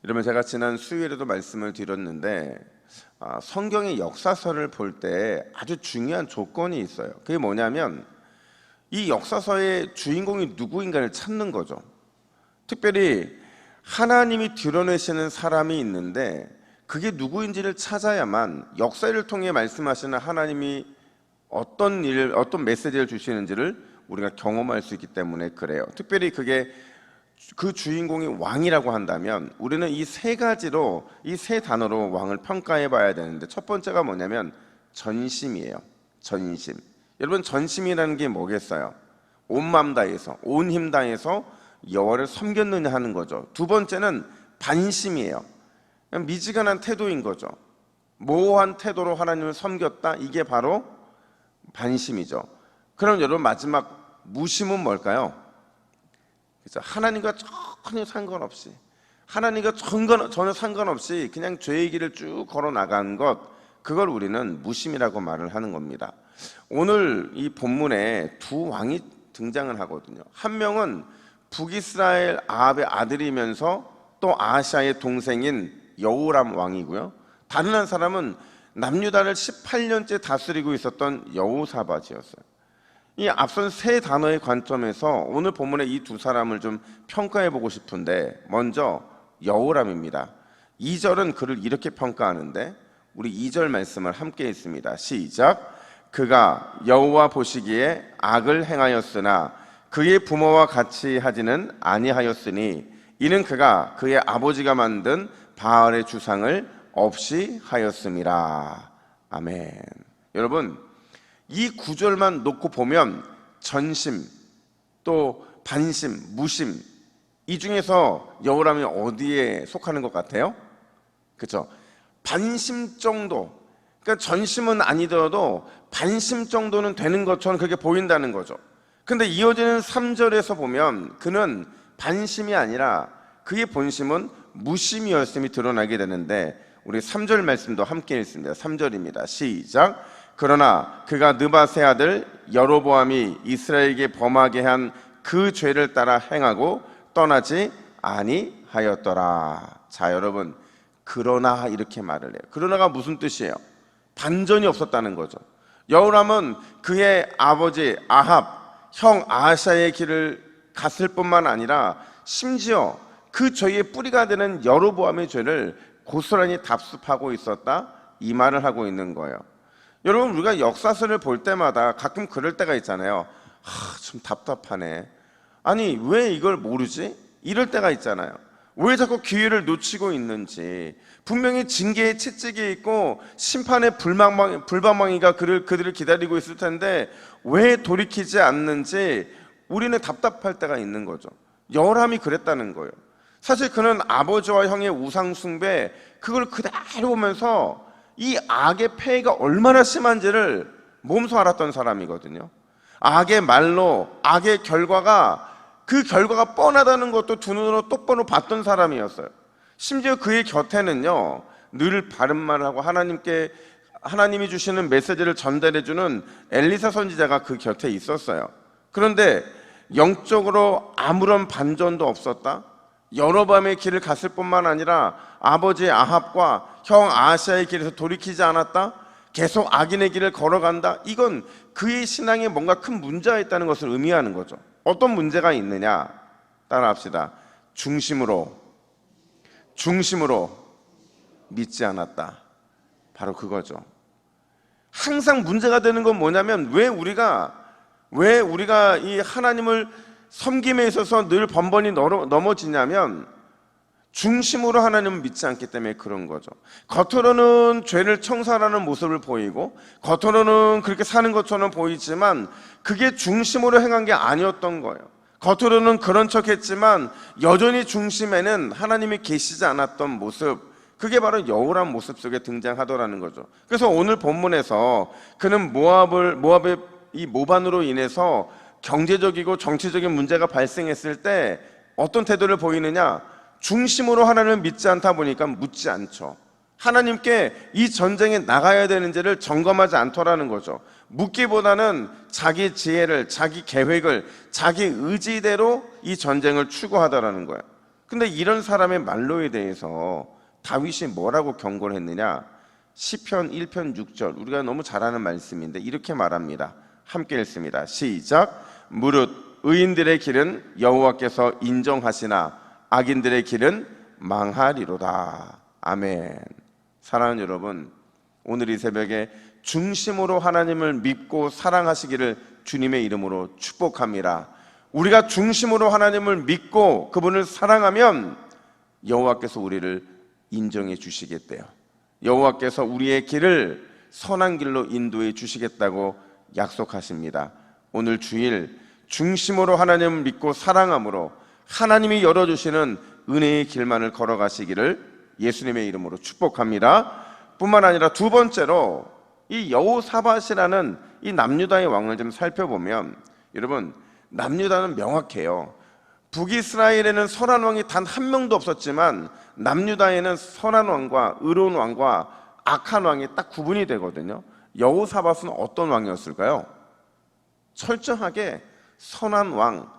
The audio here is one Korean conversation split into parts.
여러분, 제가 지난 수요일에도 말씀을 드렸는데 성경의 역사서를 볼 때 아주 중요한 조건이 있어요. 그게 뭐냐면 이 역사서의 주인공이 누구인가를 찾는 거죠. 특별히 하나님이 드러내시는 사람이 있는데 그게 누구인지를 찾아야만 역사를 통해 말씀하시는 하나님이 어떤 메시지를 주시는지를 우리가 경험할 수 있기 때문에 그래요. 특별히 그게 그 주인공이 왕이라고 한다면 우리는 이 세 가지로, 이 세 단어로 왕을 평가해 봐야 되는데, 첫 번째가 뭐냐면 전심이에요. 전심. 여러분, 전심이라는 게 뭐겠어요? 온 마음 다해서, 온 힘 다해서 여호와를 섬겼느냐 하는 거죠. 두 번째는 반심이에요. 미지근한 태도인 거죠. 모호한 태도로 하나님을 섬겼다, 이게 바로 반심이죠. 그럼 여러분, 마지막 무심은 뭘까요? 그렇죠? 하나님과 전혀 상관없이, 하나님과 전혀 상관없이 그냥 죄의 길을 쭉 걸어 나간 것, 그걸 우리는 무심이라고 말을 하는 겁니다. 오늘 이 본문에 두 왕이 등장을 하거든요. 한 명은 북이스라엘 아합의 아들이면서 또 아하시아의 동생인 여호람 왕이고요. 다른 한 사람은 남유다를 18년째 다스리고 있었던 여호사밧이었어요. 이 앞선 세 단어의 관점에서 오늘 본문의 이 두 사람을 좀 평가해 보고 싶은데, 먼저 여호람입니다. 2절은 그를 이렇게 평가하는데, 우리 2절 말씀을 함께 읽습니다. 시작. 그가 여호와 보시기에 악을 행하였으나 그의 부모와 같이 하지는 아니하였으니 이는 그가 그의 아버지가 만든 바알의 주상을 없이 하였음이라. 아멘. 여러분, 이 구절만 놓고 보면 전심, 또 반심, 무심, 이 중에서 여호람이 어디에 속하는 것 같아요? 그렇죠? 반심 정도, 그러니까 전심은 아니더라도 반심 정도는 되는 것처럼 그렇게 보인다는 거죠. 근데 이어지는 3절에서 보면 그는 반심이 아니라 그의 본심은 무심이었음이 드러나게 되는데, 우리 3절 말씀도 함께 읽습니다. 3절입니다. 시작. 그러나 그가 느밧의 아들 여로보암이 이스라엘에게 범하게 한 그 죄를 따라 행하고 떠나지 아니하였더라. 자, 여러분, 그러나 이렇게 말을 해요. 그러나가 무슨 뜻이에요? 반전이 없었다는 거죠. 여호람은 그의 아버지 아합, 형 아하시아의 길을 갔을 뿐만 아니라 심지어 그 죄의 뿌리가 되는 여로보암의 죄를 고스란히 답습하고 있었다, 이 말을 하고 있는 거예요. 여러분, 우리가 역사서를 볼 때마다 가끔 그럴 때가 있잖아요. 좀 답답하네. 아니, 왜 이걸 모르지? 이럴 때가 있잖아요. 왜 자꾸 기회를 놓치고 있는지. 분명히 징계의 채찍이 있고 심판의 불방망이가 그들을 기다리고 있을 텐데 왜 돌이키지 않는지 우리는 답답할 때가 있는 거죠. 여호람이 그랬다는 거예요. 사실 그는 아버지와 형의 우상 숭배, 그걸 그대로 보면서 이 악의 폐해가 얼마나 심한지를 몸소 알았던 사람이거든요. 악의 말로, 악의 결과가, 그 결과가 뻔하다는 것도 두 눈으로 똑바로 봤던 사람이었어요. 심지어 그의 곁에는요, 늘 바른 말을 하고 하나님이 주시는 메시지를 전달해주는 엘리사 선지자가 그 곁에 있었어요. 그런데 영적으로 아무런 반전도 없었다, 여로보암의 길을 갔을 뿐만 아니라 아버지 아합과 형 아하시아의 길에서 돌이키지 않았다, 계속 악인의 길을 걸어간다, 이건 그의 신앙에 뭔가 큰 문제가 있다는 것을 의미하는 거죠. 어떤 문제가 있느냐? 따라합시다. 중심으로 믿지 않았다. 바로 그거죠. 항상 문제가 되는 건 뭐냐면, 왜 우리가 이 하나님을 섬김에 있어서 늘 번번이 넘어지냐면 중심으로 하나님을 믿지 않기 때문에 그런 거죠. 겉으로는 죄를 청산하는 모습을 보이고 겉으로는 그렇게 사는 것처럼 보이지만 그게 중심으로 행한 게 아니었던 거예요. 겉으로는 그런 척 했지만 여전히 중심에는 하나님이 계시지 않았던 모습, 그게 바로 여호람 모습 속에 등장하더라는 거죠. 그래서 오늘 본문에서 그는 모압의 이 모반으로 인해서 경제적이고 정치적인 문제가 발생했을 때 어떤 태도를 보이느냐? 중심으로 하나님을 믿지 않다 보니까 묻지 않죠. 하나님께 이 전쟁에 나가야 되는지를 점검하지 않더라는 거죠. 묻기보다는 자기 지혜를, 자기 계획을, 자기 의지대로 이 전쟁을 추구하더라는 거예요. 근데 이런 사람의 말로에 대해서 다윗이 뭐라고 경고를 했느냐? 시편 1편 6절, 우리가 너무 잘 아는 말씀인데 이렇게 말합니다. 함께 읽습니다. 시작. 무릇 의인들의 길은 여호와께서 인정하시나 악인들의 길은 망하리로다. 아멘. 사랑하는 여러분, 오늘 이 새벽에 중심으로 하나님을 믿고 사랑하시기를 주님의 이름으로 축복합니다. 우리가 중심으로 하나님을 믿고 그분을 사랑하면 여호와께서 우리를 인정해 주시겠대요. 여호와께서 우리의 길을 선한 길로 인도해 주시겠다고 약속하십니다. 오늘 주일 중심으로 하나님을 믿고 사랑함으로 하나님이 열어주시는 은혜의 길만을 걸어가시기를 예수님의 이름으로 축복합니다. 뿐만 아니라 두 번째로 이 여호사밧이라는 이 남유다의 왕을 좀 살펴보면, 여러분, 남유다는 명확해요. 북이스라엘에는 선한 왕이 단 한 명도 없었지만 남유다에는 선한 왕과 의로운 왕과 악한 왕이 딱 구분이 되거든요. 여호사밧은 어떤 왕이었을까요? 철저하게 선한 왕,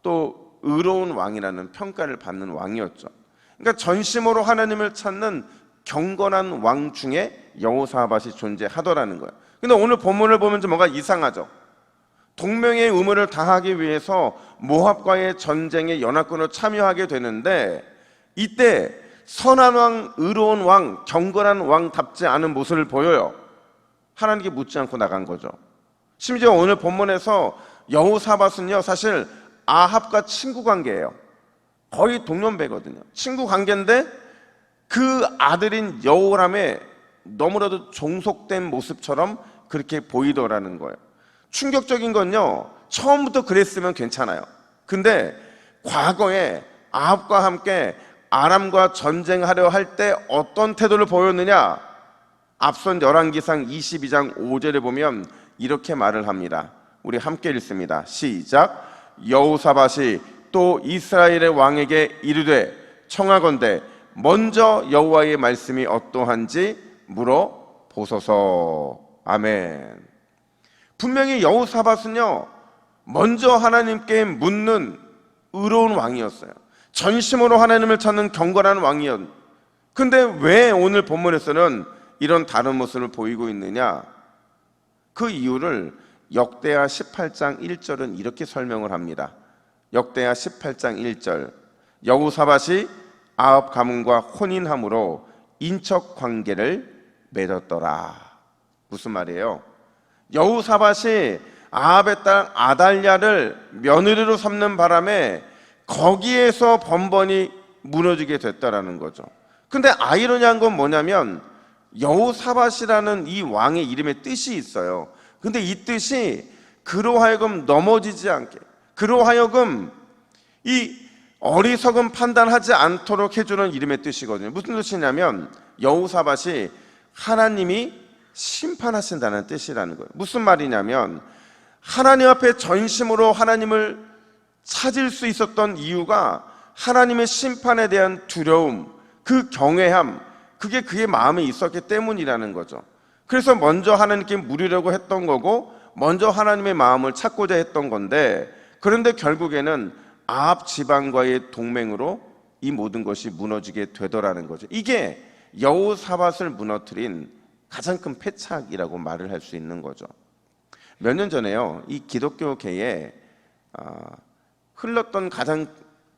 또 의로운 왕이라는 평가를 받는 왕이었죠. 그러니까 전심으로 하나님을 찾는 경건한 왕 중에 여호사밧이 존재하더라는 거예요. 근데 오늘 본문을 보면 좀 뭔가 이상하죠. 동명의 의무를 다하기 위해서 모압과의 전쟁에 연합군으로 참여하게 되는데, 이때 선한 왕, 의로운 왕, 경건한 왕답지 않은 모습을 보여요. 하나님께 묻지 않고 나간 거죠. 심지어 오늘 본문에서 여호사밧은요, 사실 아합과 친구 관계예요. 거의 동년배거든요. 친구 관계인데 그 아들인 여호람의 너무나도 종속된 모습처럼 그렇게 보이더라는 거예요. 충격적인 건요, 처음부터 그랬으면 괜찮아요. 근데 과거에 아합과 함께 아람과 전쟁하려 할 때 어떤 태도를 보였느냐? 앞선 열왕기상 22장 5절에 보면 이렇게 말을 합니다. 우리 함께 읽습니다. 시작. 여호사밧이 또 이스라엘의 왕에게 이르되 청하건대 먼저 여호와의 말씀이 어떠한지 물어보소서. 아멘. 분명히 여호사밧은요, 먼저 하나님께 묻는 의로운 왕이었어요. 전심으로 하나님을 찾는 경건한 왕이었. 근데 왜 오늘 본문에서는 이런 다른 모습을 보이고 있느냐? 그 이유를 역대하 18장 1절은 이렇게 설명을 합니다. 역대하 18장 1절. 여호사밧이 아합 가문과 혼인함으로 인척 관계를 맺었더라. 무슨 말이에요? 여호사밧이 아합의 딸 아달랴를 며느리로 삼는 바람에 거기에서 번번이 무너지게 됐다라는 거죠. 근데 아이러니한 건 뭐냐면 여호사밧이라는 이 왕의 이름의 뜻이 있어요. 근데 이 뜻이 그로 하여금 넘어지지 않게, 그로 하여금 이 어리석은 판단하지 않도록 해주는 이름의 뜻이거든요. 무슨 뜻이냐면 여호사밧이 하나님이 심판하신다는 뜻이라는 거예요. 무슨 말이냐면 하나님 앞에 전심으로 하나님을 찾을 수 있었던 이유가 하나님의 심판에 대한 두려움, 그 경외함, 그게 그의 마음에 있었기 때문이라는 거죠. 그래서 먼저 하나님께 물으려고 했던 거고 먼저 하나님의 마음을 찾고자 했던 건데, 그런데 결국에는 아합 지방과의 동맹으로 이 모든 것이 무너지게 되더라는 거죠. 이게 여호사밧을 무너뜨린 가장 큰 패착이라고 말을 할 수 있는 거죠. 몇 년 전에요, 이 기독교계에 흘렀던 가장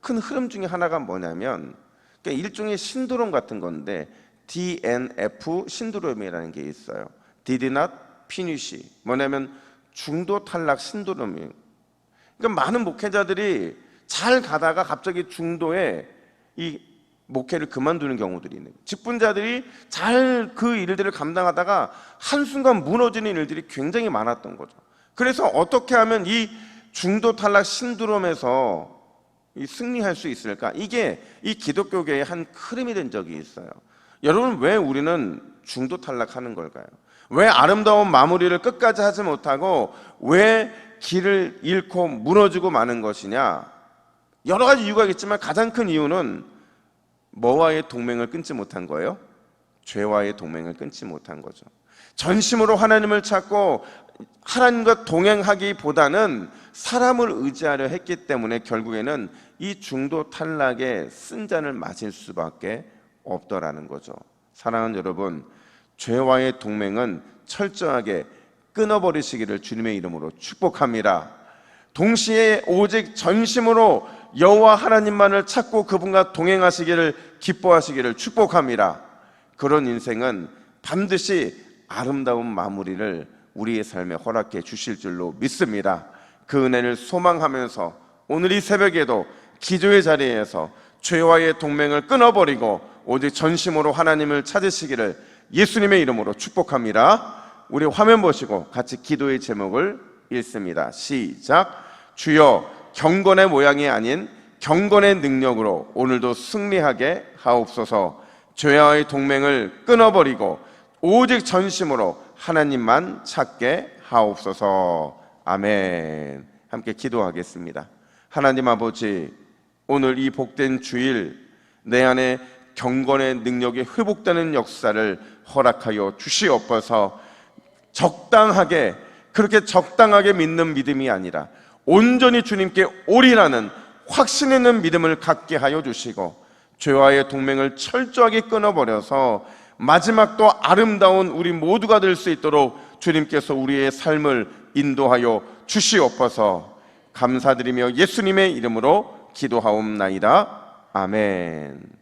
큰 흐름 중에 하나가 뭐냐면, 그러니까 일종의 신드롬 같은 건데 DNF 신드롬이라는 게 있어요. Did not finish. 뭐냐면 중도 탈락 신드롬이에요. 그러니까 많은 목회자들이 잘 가다가 갑자기 중도에 이 목회를 그만두는 경우들이 있는 거예요. 직분자들이 잘 그 일들을 감당하다가 한순간 무너지는 일들이 굉장히 많았던 거죠. 그래서 어떻게 하면 이 중도 탈락 신드롬에서 승리할 수 있을까? 이게 이 기독교계의 한 흐름이 된 적이 있어요. 여러분, 왜 우리는 중도 탈락하는 걸까요? 왜 아름다운 마무리를 끝까지 하지 못하고 왜 길을 잃고 무너지고 마는 것이냐? 여러 가지 이유가 있겠지만 가장 큰 이유는 뭐와의 동맹을 끊지 못한 거예요? 죄와의 동맹을 끊지 못한 거죠. 전심으로 하나님을 찾고 하나님과 동행하기보다는 사람을 의지하려 했기 때문에 결국에는 이 중도 탈락의 쓴잔을 마실 수밖에 없더라는 거죠. 사랑하는 여러분, 죄와의 동맹은 철저하게 끊어버리시기를 주님의 이름으로 축복합니다. 동시에 오직 전심으로 여호와 하나님만을 찾고 그분과 동행하시기를 기뻐하시기를 축복합니다. 그런 인생은 반드시 아름다운 마무리를 우리의 삶에 허락해 주실 줄로 믿습니다. 그 은혜를 소망하면서 오늘 이 새벽에도 기도의 자리에서 죄와의 동맹을 끊어버리고 오직 전심으로 하나님을 찾으시기를 예수님의 이름으로 축복합니다. 우리 화면 보시고 같이 기도의 제목을 읽습니다. 시작. 주여, 경건의 모양이 아닌 경건의 능력으로 오늘도 승리하게 하옵소서. 죄와의 동맹을 끊어버리고 오직 전심으로 하나님만 찾게 하옵소서. 아멘. 함께 기도하겠습니다. 하나님 아버지, 오늘 이 복된 주일 내 안에 경건의 능력이 회복되는 역사를 허락하여 주시옵소서. 적당하게, 그렇게 적당하게 믿는 믿음이 아니라 온전히 주님께 올인하는 확신 있는 믿음을 갖게 하여 주시고, 죄와의 동맹을 철저하게 끊어버려서 마지막도 아름다운 우리 모두가 될 수 있도록 주님께서 우리의 삶을 인도하여 주시옵소서. 감사드리며 예수님의 이름으로 기도하옵나이다. 아멘.